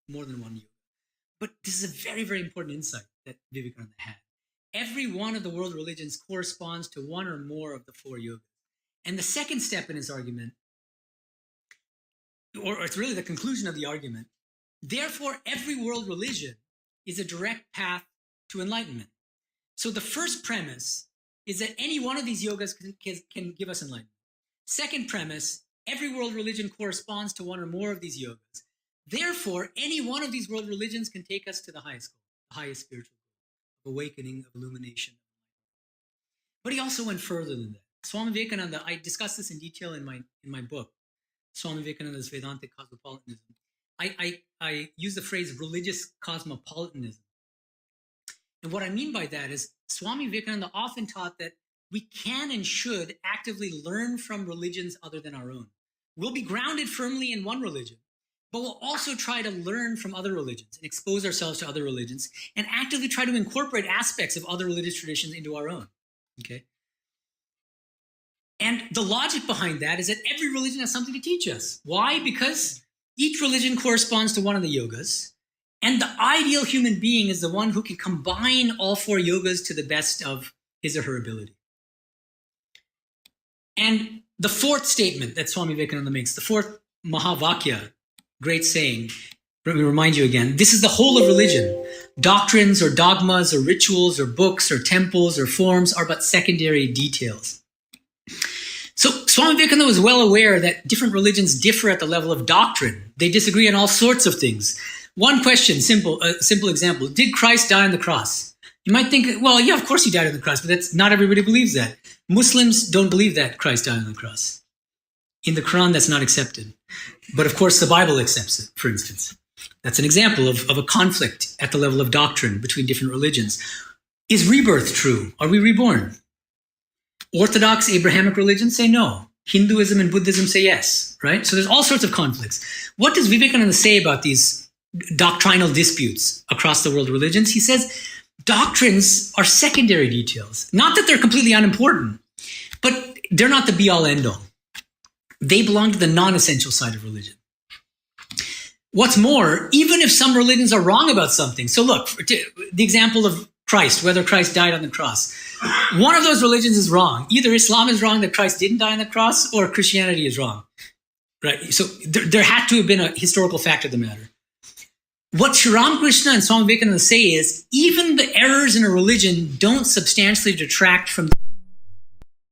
more than one yoga. But this is a very, very important insight that Vivekananda had. Every one of the world religions corresponds to one or more of the 4 yogas. And the second step in his argument, or it's really the conclusion of the argument, therefore every world religion is a direct path to enlightenment. So the first premise is that any one of these yogas can give us enlightenment. Second premise, every world religion corresponds to one or more of these yogas. Therefore, any one of these world religions can take us to the highest goal, the highest spiritual goal, of awakening, of illumination. But he also went further than that. Swami Vivekananda, I discussed this in detail in my book, Swami Vivekananda's Vedanta Cosmopolitanism. I use the phrase religious cosmopolitanism. And what I mean by that is Swami Vivekananda often taught that we can and should actively learn from religions other than our own. We'll be grounded firmly in one religion, but we'll also try to learn from other religions and expose ourselves to other religions and actively try to incorporate aspects of other religious traditions into our own, okay? And the logic behind that is that every religion has something to teach us. Why? Because each religion corresponds to one of the yogas, and the ideal human being is the one who can combine all 4 yogas to the best of his or her ability. And the fourth statement that Swami Vivekananda makes, the fourth Mahavakya, great saying, let me remind you again, this is the whole of religion. Doctrines or dogmas or rituals or books or temples or forms are but secondary details. So Swami Vivekananda was well aware that different religions differ at the level of doctrine. They disagree on all sorts of things. One question, simple example, did Christ die on the cross? You might think, well, yeah, of course he died on the cross, but that's not everybody believes that. Muslims don't believe that Christ died on the cross. In the Quran, that's not accepted. But of course, the Bible accepts it, for instance. That's an example of a conflict at the level of doctrine between different religions. Is rebirth true? Are we reborn? Orthodox Abrahamic religions say no. Hinduism and Buddhism say yes, right? So there's all sorts of conflicts. What does Vivekananda say about these doctrinal disputes across the world religions? He says, doctrines are secondary details. Not that they're completely unimportant, but they're not the be-all, end-all. They belong to the non-essential side of religion. What's more, even if some religions are wrong about something, so look, the example of Christ, whether Christ died on the cross. One of those religions is wrong. Either Islam is wrong that Christ didn't die on the cross, or Christianity is wrong. Right? So there had to have been a historical fact of the matter. What Sri Ramakrishna and Swami Vivekananda say is, even the errors in a religion don't substantially detract from the